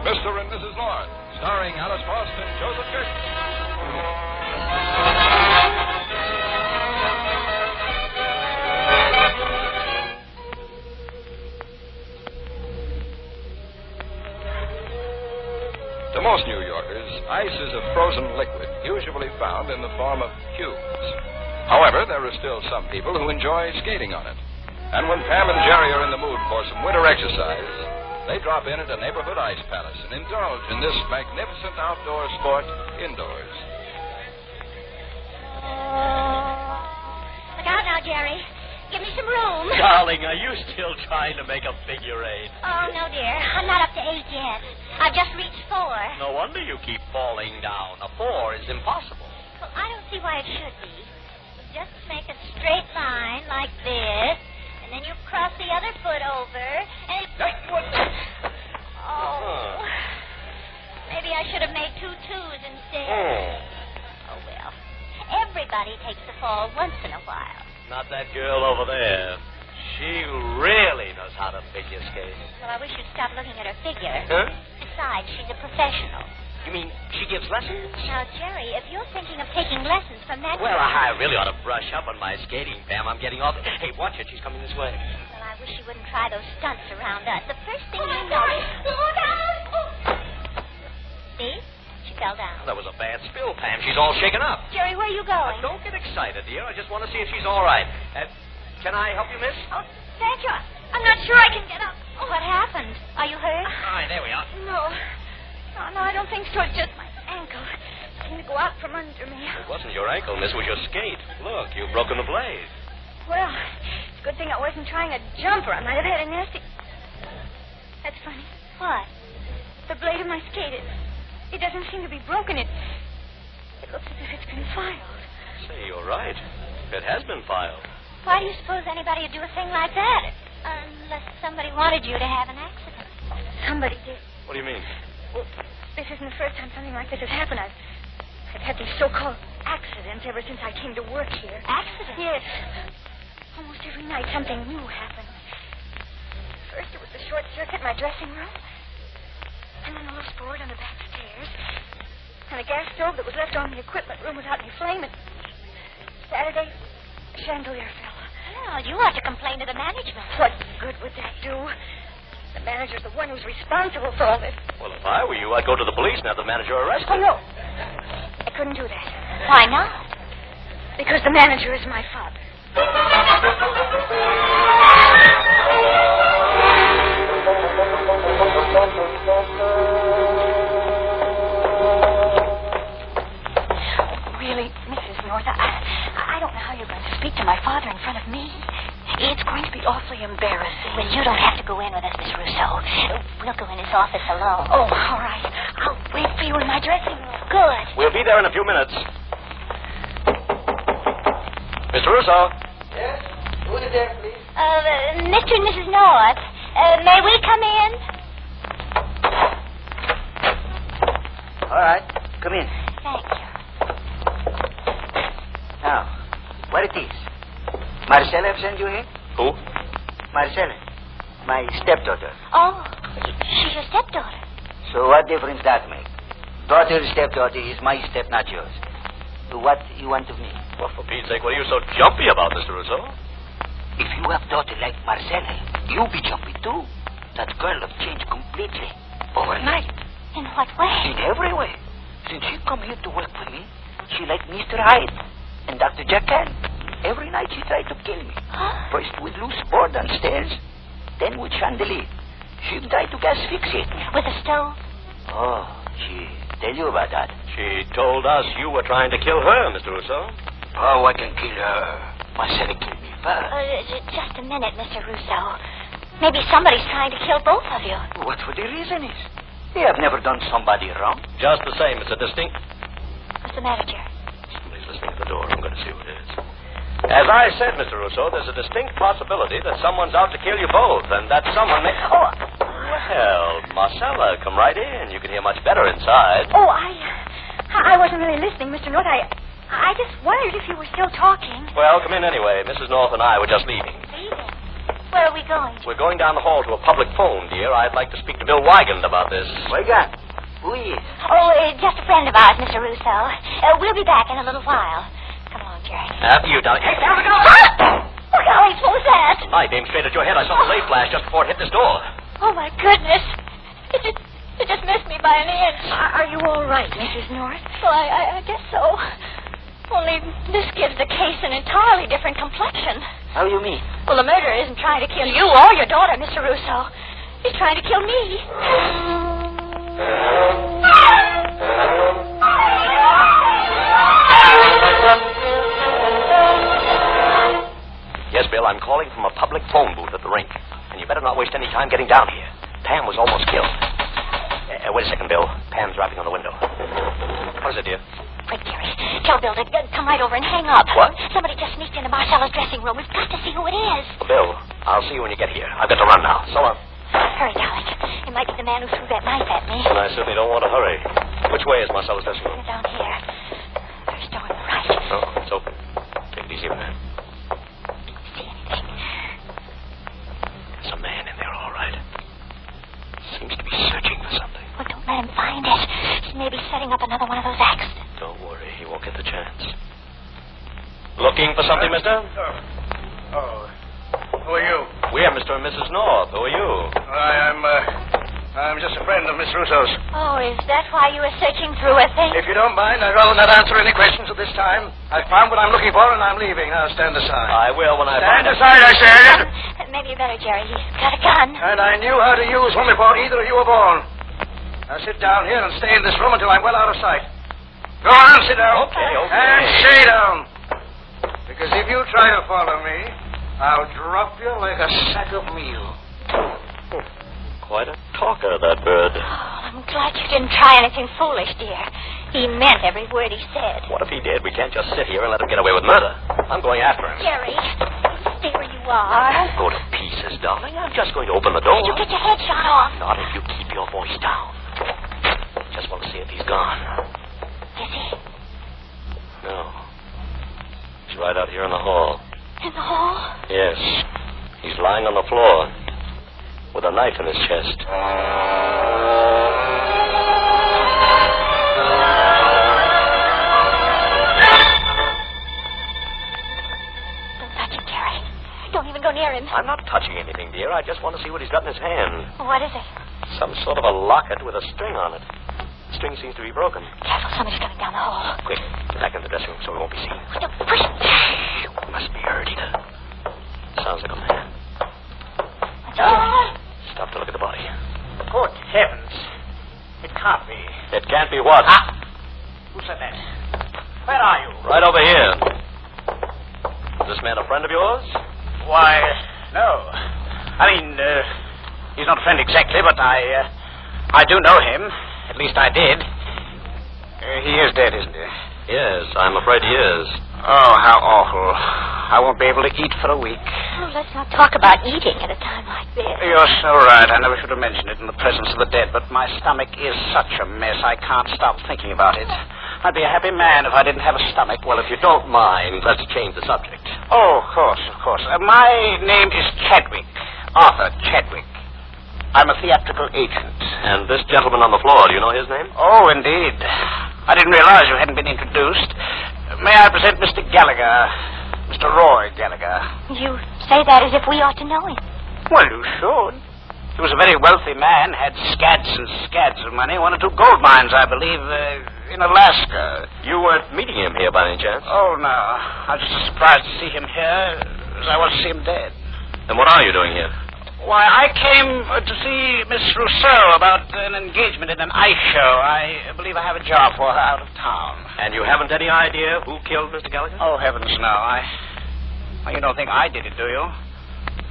Mr. and Mrs. Lawrence, starring Alice Frost and Joseph Curtin. To most New Yorkers, ice is a frozen liquid, usually found in the form of cubes. However, there are still some people who enjoy skating on it. And when Pam and Jerry are in the mood for some winter exercise, they drop in at a neighborhood ice palace and indulge in this magnificent outdoor sport indoors. Look out now, Jerry. Give me some room. Darling, are you still trying to make a figure eight? Oh, no, dear. I'm not up to 8 yet. I've just reached 4. No wonder you keep falling down. A 4 is impossible. Well, I don't see why it should be. Just make a straight line like this, and then you cross the other foot over, and... Oh. Maybe I should have made 2 2s instead. Oh, well. Everybody takes a fall once in a while. Not that girl over there. She really knows how to figure skate. Well, I wish you'd stop looking at her figure. Huh? Besides, she's a professional. You mean she gives lessons? Now, Jerry, if you're thinking of taking lessons from that... Well, I really ought to brush up on my skating, Pam. I'm getting off... Hey, watch it. She's coming this way. Well, I wish you wouldn't try those stunts around us. The first thing you notice... Look out! See? She fell down. That was a bad spill, Pam. She's all shaken up. Jerry, where are you going? Don't get excited, dear. I just want to see if she's all right. Can I help you, miss? Oh, thank you. I'm not sure I can get up. Oh, what happened? Are you hurt? All right, there we are. No, I don't think so. It's just my ankle. It seemed to go out from under me. It wasn't your ankle, miss. It was your skate. Look, you've broken the blade. Well, it's a good thing I wasn't trying a jumper. I might have had a nasty... That's funny. What? The blade of my skate, it doesn't seem to be broken. It looks as if it's been filed. Say, you're right. It has been filed. Why do you suppose anybody would do a thing like that? Unless somebody wanted you to have an accident. Somebody did. What do you mean? Well, this isn't the first time something like this has happened. I've had these so-called accidents ever since I came to work here. Accidents? Yes. Almost every night something new happens. First it was the short circuit in my dressing room. And then a little board on the back stairs. And the gas stove that was left on the equipment room was out in a flame. And Saturday, the chandelier fell. Well, you ought to complain to the management. What good would that do? The manager's the one who's responsible for all this. Well, if I were you, I'd go to the police and have the manager arrested. Oh, no. I couldn't do that. Why not? Because the manager is my father. Really, Mrs. North, I don't know how you're going to speak to my father in front of me. It's going to be awfully embarrassing. Well, you don't have to go in with us, Miss Russo. We'll go in his office alone. Oh, all right. I'll wait for you in my dressing room. Good. We'll be there in a few minutes. Mr. Russo. Yes? Who is there, please? Mr. and Mrs. North, may we come in? All right. Come in. Thank you. Now, what it is? Marcella have sent you here? Who? Marcella. My stepdaughter. Oh, she's your stepdaughter. So what difference that make? Daughter, stepdaughter is my step, not yours. What you want of me? Well, for Pete's sake, what are you so jumpy about, Mr. Russo? If you have daughter like Marcella, you be jumpy too. That girl have changed completely. Overnight. In what way? In every way. Since she come here to work for me, she like Mr. Hyde and Dr. Jekyll. Every night she tried to kill me. Huh? First with loose board on stairs, then with chandelier. She tried to gas fix it. With a stove? Oh, she tell you about that? She told us you were trying to kill her, Mr. Russo. Oh, I can kill her. Marcella killed me first. Just a minute, Mr. Russo. Maybe somebody's trying to kill both of you. What for the reason is? They have never done somebody wrong. Just the same, it's a distinct... What's the matter, Jerry? Somebody's listening at the door. I'm going to see who it is. As I said, Mr. Russo, there's a distinct possibility that someone's out to kill you both, and that someone may... Oh, well, Marcella, come right in. You can hear much better inside. Oh, I wasn't really listening, Mr. North. I just wondered if you were still talking. Well, come in anyway. Mrs. North and I were just leaving. Leaving? Where are we going? We're going down the hall to a public phone, dear. I'd like to speak to Bill Wygand about this. Wygand? Who is? Oh, just a friend of ours, Mr. Russo. We'll be back in a little while. Come along, Jerry. After you, darling. Hey, there we go! Oh, golly, what was that? I aimed straight at your head. I saw the laser flash just before it hit this door. Oh, my goodness. It just missed me by an inch. Are you all right, Mrs. North? Well, I guess so. Only this gives the case an entirely different complexion. How do you mean? Well, the murderer isn't trying to kill you or your daughter, Mr. Russo. He's trying to kill me. Yes, Bill, I'm calling from a public phone booth at the rink. And you better not waste any time getting down here. Pam was almost killed. Wait a second, Bill. Pam's rapping on the window. What is it, dear? Quick, Jerry. Tell Bill to come right over and hang up. What? Somebody just sneaked into Marcella's dressing room. We've got to see who it is. Bill, I'll see you when you get here. I've got to run now. So long. Hurry, darling. It might be the man who threw that knife at me. And I certainly don't want to hurry. Which way is Marcella's dressing room? Down here. There's a door on the right. Oh, it's open. Take it easy, man. See anything? There's a man in there, all right. Seems to be searching for something. Well, don't let him find it. He may be setting up another one of those accidents. Don't worry, he won't get the chance. Looking for something, mister? Oh. Who are you? We're Mr. and Mrs. North. Who are you? I'm just a friend of Miss Russo's. Oh, is that why you were searching through a thing? If you don't mind, I'd rather not answer any questions at this time. I've found what I'm looking for, and I'm leaving. Now, stand aside. I will when I Stand find it. aside, I said. Maybe you better, Jerry. He's got a gun. And I knew how to use one before either of you were born. Now, sit down here and stay in this room until I'm well out of sight. Go on, sit down. Okay. And stay down. Because if you try to follow me, I'll drop you like a sack of meal. Quite a talker, that bird. Oh, I'm glad you didn't try anything foolish, dear. He meant every word he said. What if he did? We can't just sit here and let him get away with murder. I'm going after him. Jerry, stay where you are. Go to pieces, darling. I'm just going to open the door. Did you get your head shot off? Not if you keep your voice down. Just want to see if he's gone. Is he? No. He's right out here in the hall. In the hall? Yes. He's lying on the floor with a knife in his chest. Don't touch him, Jerry. Don't even go near him. I'm not touching anything, dear. I just want to see what he's got in his hand. What is it? Some sort of a locket with a string on it. The string seems to be broken. Careful, somebody's coming down the hall. Quick, get back in the dressing room so we won't be seen. Don't push it. Must be heard either. Sounds like a man. What's he doing? Stop to look at the body. Good heavens. It can't be. It can't be what? Who said that? Where are you? Right over here. Is this man a friend of yours? Why, no. I mean, he's not a friend exactly, but I do know him. At least I did. He is dead, isn't he? Yes, I'm afraid he is. Oh, how awful. I won't be able to eat for a week. Oh, let's not talk about eating at a time like this. You're so right. I never should have mentioned it in the presence of the dead, but my stomach is such a mess, I can't stop thinking about it. I'd be a happy man if I didn't have a stomach. Well, if you don't mind, let's change the subject. Oh, of course, of course. My name is Chadwick. Arthur Chadwick. I'm a theatrical agent. And this gentleman on the floor, do you know his name? Oh, indeed. I didn't realize you hadn't been introduced. May I present Mr. Gallagher, Mr. Roy Gallagher? You say that as if we ought to know him. Well, you should. He was a very wealthy man, had scads and scads of money, one or two gold mines, I believe, in Alaska. You weren't meeting him here by any chance? Oh, no. I was just as surprised to see him here as I was to see him dead. Then what are you doing here? Why, I came to see Miss Rousseau about an engagement in an ice show. I believe I have a job for her out of town. And you haven't any idea who killed Mr. Gallagher? Oh, heavens, no. Well, you don't think I did it, do you?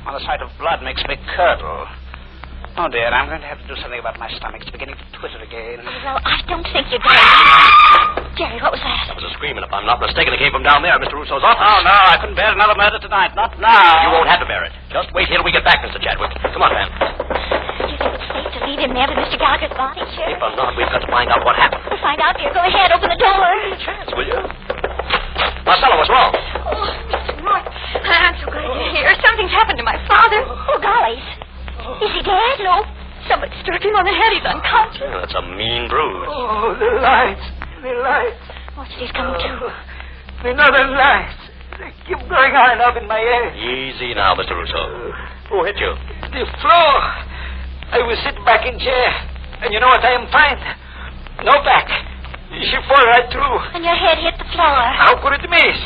Well, the sight of blood makes me curdle. Oh, dear, I'm going to have to do something about my stomach. It's beginning to twitter again. Well, I don't think you're going to... Jerry, what was that? That was a scream, and if I'm not mistaken, it came from down there, Mr. Rousseau's office. Oh, no, I couldn't bear another murder tonight. Not now. You won't have to bear it. Just wait here till we get back, Mr. Chadwick. Come on, Pam. Do you think it's safe to leave him there with Mr. Gallagher's body, Sheriff? If or not, we've got to find out what happened. We'll find out, dear. Go ahead, open the door. Chance, will you? Marcella, what's wrong? Oh, Mr. Mark, I'm so glad you're here. Something Something's happened to my father. Oh, gollies. Is he dead? No. Somebody struck him on the head. He's unconscious. Yeah, that's a mean bruise. Oh, the lights. The lights. What's this coming to? Another light. They keep going on and up in my head. Easy now, Mr. Russo. Who hit you? The floor. I was sitting back in chair. And you know what I am find? No back. She fall right through. And your head hit the floor. How could it miss?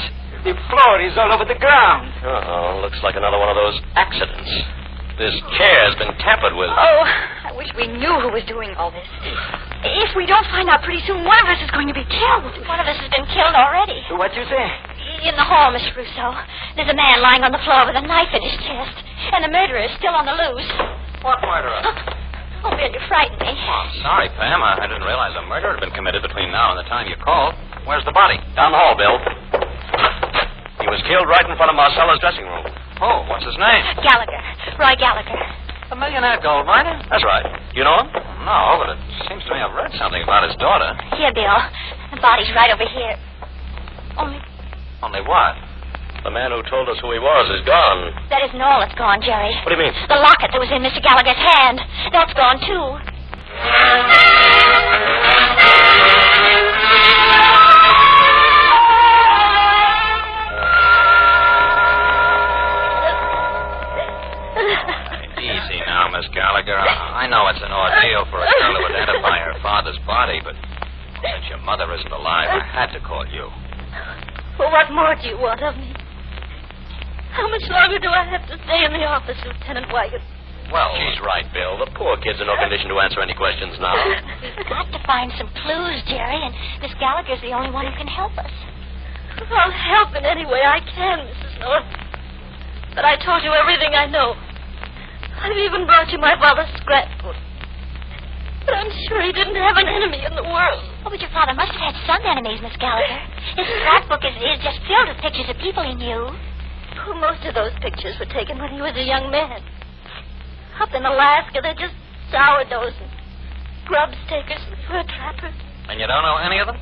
The floor is all over the ground. Uh-oh, looks like another one of those accidents. This chair's been tampered with. Oh, I wish we knew who was doing all this. If we don't find out pretty soon, one of us is going to be killed. One of us has been killed already. What you say? In the hall, Mr. Russo. There's a man lying on the floor with a knife in his chest. And the murderer is still on the loose. What murderer? Oh, Bill, you frightened me. Oh, sorry, Pam. I didn't realize a murder had been committed between now and the time you called. Where's the body? Down the hall, Bill. He was killed right in front of Marcella's dressing room. Oh, what's his name? Gallagher. Roy Gallagher. The millionaire gold miner? That's right. You know him? No, but it seems to me I've read something about his daughter. Here, Bill. The body's right over here. Only what? The man who told us who he was is gone. That isn't all that's gone, Jerry. What do you mean? The locket that was in Mr. Gallagher's hand. That's gone, too. Easy now, Miss Gallagher. I know it's an ordeal for a girl to identify her father's body, but since your mother isn't alive, I had to call you. Well, what more do you want of me? How much longer do I have to stay in the office, Lieutenant Wyatt? Well, she's right, Bill. The poor kid's in no condition to answer any questions now. We've got to find some clues, Jerry, and Miss Gallagher's the only one who can help us. I'll help in any way I can, Mrs. North. But I told you everything I know. I've even brought you my father's scrapbook. But I'm sure he didn't have an enemy in the world. Oh, but your father must have had some enemies, Miss Gallagher. His scrapbook is just filled with pictures of people he knew. Well, most of those pictures were taken when he was a young man. Up in Alaska, they're just sourdoughs and grub stakers and fur trappers. And you don't know any of them?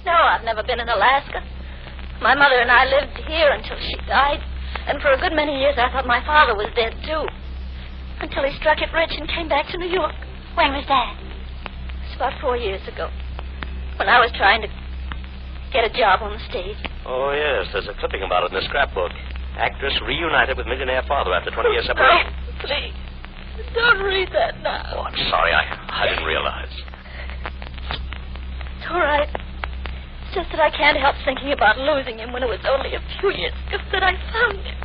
No, I've never been in Alaska. My mother and I lived here until she died. And for a good many years, I thought my father was dead, too. Until he struck it rich and came back to New York. When was that? It's about 4 years ago. When I was trying to get a job on the stage. Oh, yes. There's a clipping about it in the scrapbook. Actress reunited with millionaire father after 20 years separation. Oh, please. Don't read that now. Oh, I'm sorry. I didn't realize. It's all right. It's just that I can't help thinking about losing him when it was only a few years ago that I found him.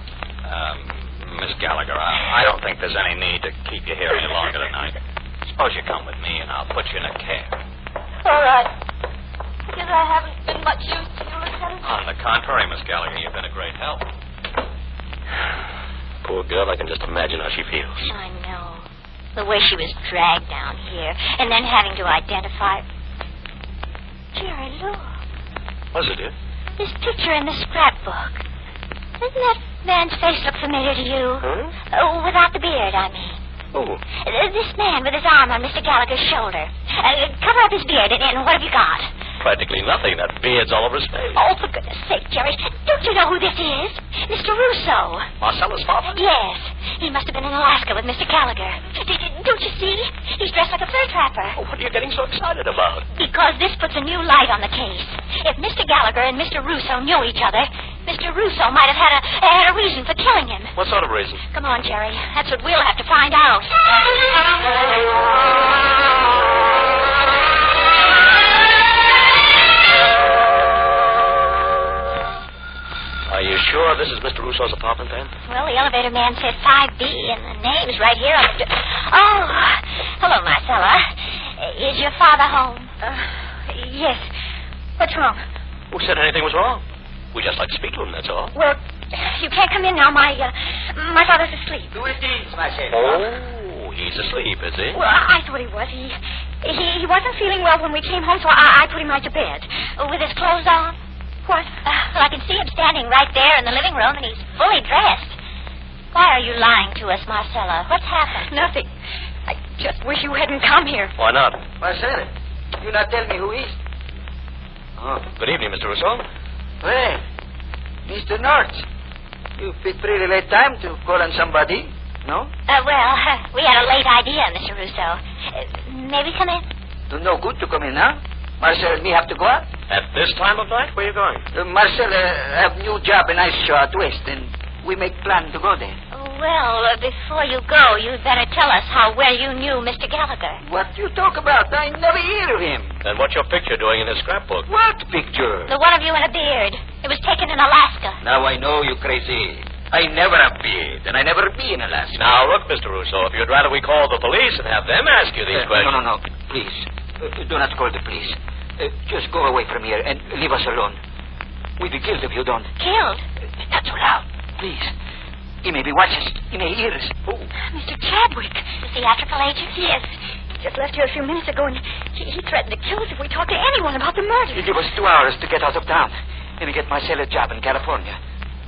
Miss Gallagher, I don't think there's any need to keep you here any longer tonight. Suppose you come with me and I'll put you in a cab. All right. I guess I haven't been much use to you, Lieutenant. On the contrary, Miss Gallagher, you've been a great help. Poor girl, I can just imagine how she feels. I know. The way she was dragged down here, and then having to identify... Jerry, look. What's it, dear? This picture in the scrapbook. Doesn't that man's face look familiar to you? Huh? Oh, without the beard, I mean. Oh. This man with his arm on Mr. Gallagher's shoulder. Cover up his beard, and what have you got? Practically nothing. That beard's all over his face. Oh, for goodness sake, Jerry. Don't you know who this is? Mr. Russo. Marcella's father? Yes. He must have been in Alaska with Mr. Gallagher. Don't you see? He's dressed like a fur trapper. Oh, what are you getting so excited about? Because this puts a new light on the case. If Mr. Gallagher and Mr. Russo knew each other, Mr. Russo might have had a reason for killing him. What sort of reason? Come on, Jerry. That's what we'll have to find out. Are you sure this is Mr. Russo's apartment, then? Well, the elevator man said 5B, and the name's right here on the... Oh, hello, Marcella. Is your father home? Yes. What's wrong? Who said anything was wrong? We just like to speak to him, that's all. Well, you can't come in now. My father's asleep. Who is this, Marcella? Oh, he's asleep, is he? Well, I thought he was. He wasn't feeling well when we came home, so I put him right to bed. With his clothes on. What? Well, I can see him standing right there in the living room, and he's fully dressed. Why are you lying to us, Marcella? What's happened? Nothing. I just wish you hadn't come here. Why not? Marcella, you not tell me who is? Oh, good evening, Mr. Russo. Well, Mr. North. You picked pretty late time to call on somebody, no? We had a late idea, Mr. Russo. May we come in? No good to come in, huh? Marcel and me have to go out. At this time of night? Where are you going? Marcel have new job in Ice Show out west, and we make plan to go there. Well, before you go, you'd better tell us how well you knew Mr. Gallagher. What you talk about? I never hear of him. And what's your picture doing in his scrapbook? What picture? The one of you in a beard. It was taken in Alaska. Now I know you crazy. I never have beard, and I never be in Alaska. Now, look, Mr. Russo, if you'd rather we call the police and have them ask you these questions... No, please. Do not call the police. Just go away from here and leave us alone. We'll be killed if you don't. Killed? Not so loud, please. He may be watching us. He may hear us. Oh. Mr. Chadwick, the theatrical agent? Yes. He just left here a few minutes ago, and he threatened to kill us if we talked to anyone about the murder. It gave us 2 hours to get out of town and to get Marcel a job in California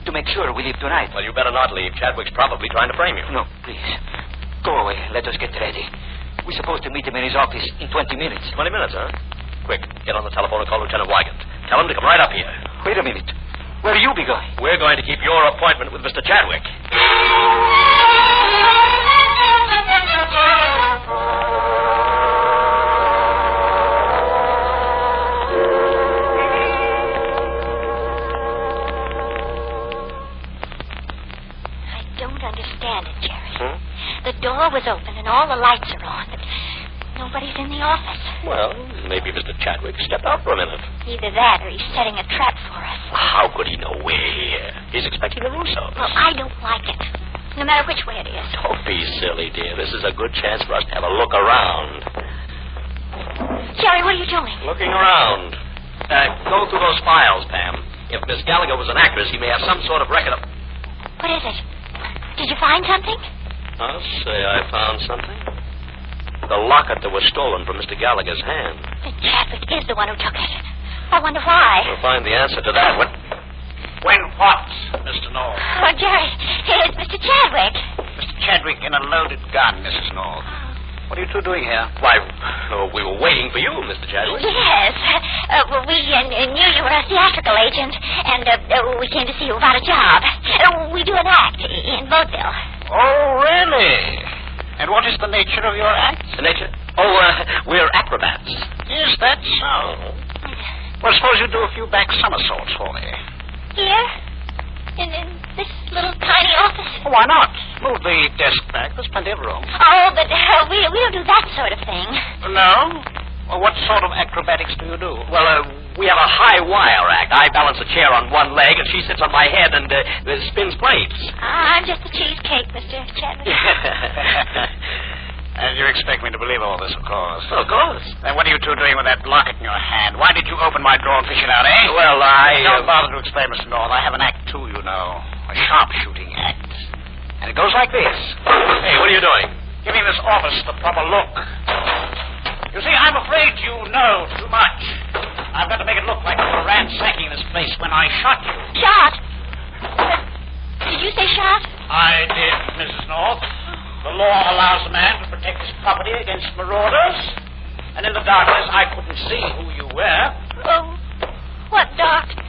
to make sure we leave tonight. Well, you better not leave. Chadwick's probably trying to frame you. No, please. Go away. Let us get ready. We're supposed to meet him in his office in 20 minutes. 20 minutes, huh? Quick, get on the telephone and call Lieutenant Wygant. Tell him to come right up here. Wait a minute. Where you be going? We're going to keep your appointment with Mr. Chadwick. I don't understand it, Jerry. The door was open and all the lights are on, but nobody's in the office. Well, maybe Mr. Chadwick stepped out for a minute. Either that or he's setting a trap for us. How could he know we're here? He's expecting the Russos. Well, I don't like it. No matter which way it is. Don't be silly, dear. This is a good chance for us to have a look around. Jerry, what are you doing? Looking around. Go through those files, Pam. If Miss Gallagher was an actress, he may have some sort of record of... What is it? Did you find something? I'll say I found something. The locket that was stolen from Mr. Gallagher's hand. The Chadwick is the one who took it. I wonder why. We'll find the answer to that. When what, Mr. North? Oh, Jerry, it's Mr. Chadwick. Mr. Chadwick in a loaded gun, Mrs. North. What are you two doing here? Why, we were waiting for you, Mr. Chadwick. Yes. We knew you were a theatrical agent, and we came to see you about a job. We do an act in vaudeville. Oh, really? And what is the nature of your act? The nature? We're acrobats. Is that so? Well, suppose you do a few back somersaults for me. Here? In this little tiny office? Why not? Move the desk back. There's plenty of room. Oh, but we don't do that sort of thing. No? Well, what sort of acrobatics do you do? Well, we have a high wire act. I balance a chair on one leg, and she sits on my head and spins plates. I'm just a cheesecake, Mr. Chadwick. And you expect me to believe all this, of course. Of course. Then what are you two doing with that locket in your hand? Why did you open my drawer and fish it out, eh? Well, Don't bother to explain, Mr. North. I have an act, too, you know. A sharpshooting act. And it goes like this. Hey, what are you doing? Giving this office the proper look. You see, I'm afraid you know too much. I've got to make it look like you were ransacking this place when I shot you. Shot? Did you say shot? I did, Mrs. North. The law allows a man to protect his property against marauders. And in the darkness, I couldn't see who you were. Oh, what darkness?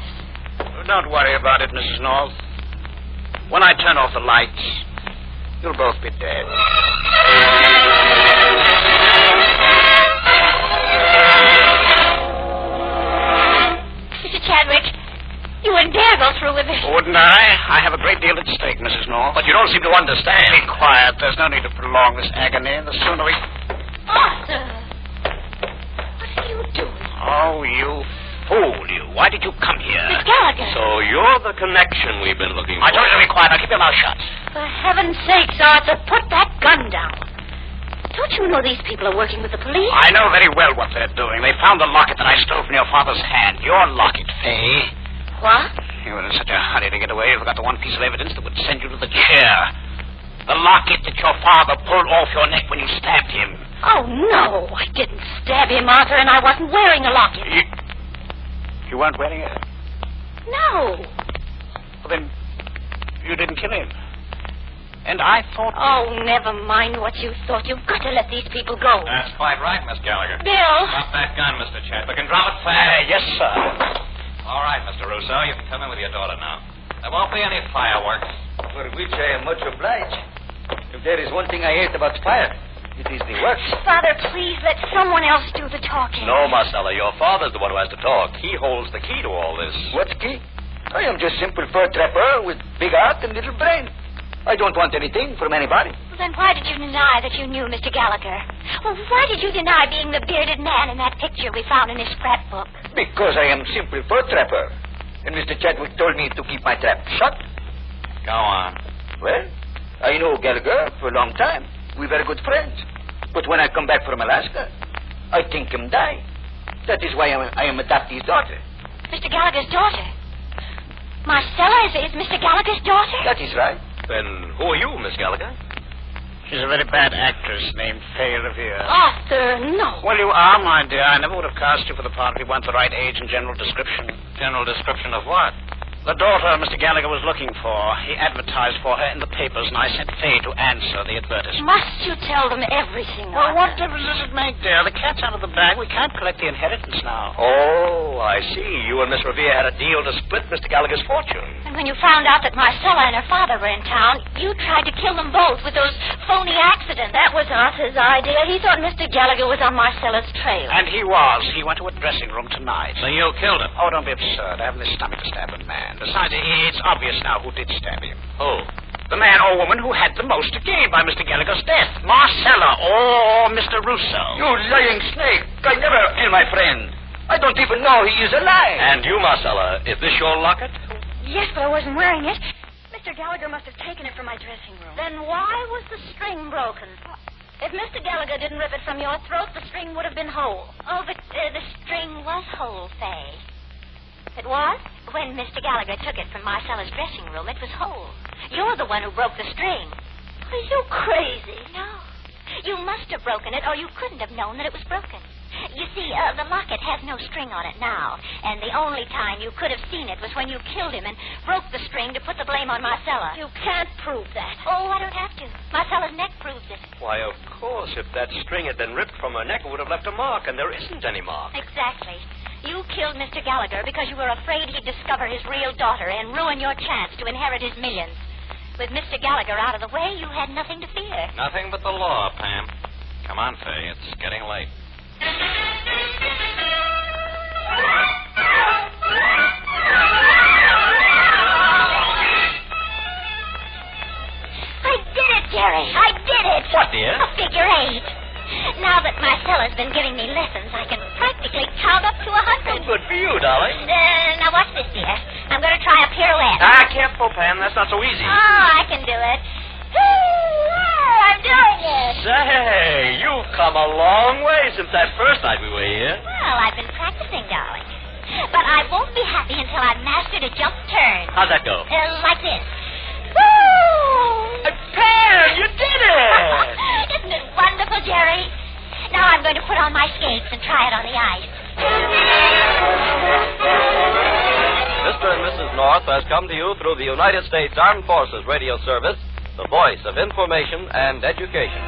Don't worry about it, Mrs. North. When I turn off the lights, you'll both be dead. Mr. Chadwick, you wouldn't dare go through with it. Wouldn't I? I have a great deal at stake, Mrs. North. But you don't seem to understand. Be quiet. There's no need to prolong this agony. The sooner we... Arthur, what are you doing? Oh, you fool, you. Why did you come here? Miss Gallagher. So you're the connection we've been looking for. I told you to be quiet. Now keep your mouth shut. For heaven's sakes, Arthur, put that gun down. Don't you know these people are working with the police? I know very well what they're doing. They found the locket that I stole from your father's hand. Your locket, Faye. What? You were in such a hurry to get away, you forgot the one piece of evidence that would send you to the chair. The locket that your father pulled off your neck when you stabbed him. Oh, no, I didn't stab him, Arthur, and I wasn't wearing a locket. You weren't wearing it? No. Well, then, you didn't kill him. And I thought... Oh, never mind what you thought. You've got to let these people go. That's quite right, Miss Gallagher. Bill. Drop that gun, Mr. Chadwick, and drop it fast. Yes, sir. All right, Mr. Russo, you can come in with your daughter now. There won't be any fireworks. For which I am much obliged. If there is one thing I hate about fire, it is the works. Father, please let someone else do the talking. No, Marcella, your father's the one who has to talk. He holds the key to all this. What key? I am just simple fur trapper with big heart and little brain. I don't want anything from anybody. Well, then why did you deny that you knew Mr. Gallagher? Well, why did you deny being the bearded man in that picture we found in his scrapbook? Because I am simple fur trapper. And Mr. Chadwick told me to keep my trap shut. Go on. Well, I know Gallagher for a long time. We were good friends. But when I come back from Alaska, I think him die. That is why I am adopting his daughter. Mr. Gallagher's daughter? Marcella is Mr. Gallagher's daughter? That is right. Then who are you, Miss Gallagher? She's a very bad actress named Fay Revere. Arthur, no. Well, you are, my dear. I never would have cast you for the part if you weren't the right age and general description. General description of what? The daughter Mr. Gallagher was looking for. He advertised for her in the papers, and I sent Fay to answer the advertisement. Must you tell them everything, Well, Arthur? what difference does it make, dear? The cat's out of the bag. We can't collect the inheritance now. Oh, I see. You and Miss Revere had a deal to split Mr. Gallagher's fortune. And when you found out that Marcella and her father were in town, you tried to kill them both with those phony accidents. That was Arthur's idea. He thought Mr. Gallagher was on Marcella's trail. And he was. He went to a dressing room tonight. So you killed him? Oh, don't be absurd. I haven't the stomach to stab a man. Besides, it's obvious now who did stab him. Who? The man or woman who had the most to gain by Mr. Gallagher's death. Marcella or Mr. Russo. You lying snake. I never kill my friend. I don't even know he is alive. And you, Marcella, is this your locket? Yes, but I wasn't wearing it. Mr. Gallagher must have taken it from my dressing room. Then why was the string broken? If Mr. Gallagher didn't rip it from your throat, the string would have been whole. Oh, but the string was whole, Fay. It was? When Mr. Gallagher took it from Marcella's dressing room, it was whole. You're the one who broke the string. Are you crazy? No. You must have broken it, or you couldn't have known that it was broken. You see, the locket has no string on it now, and the only time you could have seen it was when you killed him and broke the string to put the blame on Marcella. You can't prove that. Oh, I don't have to. Marcella's neck proves it. Why, of course. If that string had been ripped from her neck, it would have left a mark, and there isn't any mark. Exactly. You killed Mr. Gallagher because you were afraid he'd discover his real daughter and ruin your chance to inherit his millions. With Mr. Gallagher out of the way, you had nothing to fear. Nothing but the law, Pam. Come on, Fay. It's getting late. I did it, Jerry. I did it. What, dear? A figure 8. Now that Marcella's been giving me lessons, I can practically count up to 100. Good for you, darling. Now watch this, dear. I'm going to try a pirouette. Careful, Pam. That's not so easy. Oh, I can do it. I'm doing it. Say, you've come a long way since that first night we were here. Well, I've been practicing, darling. But I won't be happy until I've mastered a jump turn. How's that go? Like this. Woo! Pam, you did it! Isn't it wonderful, Jerry? Now I'm going to put on my skates and try it on the ice. Mr. and Mrs. North has come to you through the United States Armed Forces Radio Service, the voice of information and education.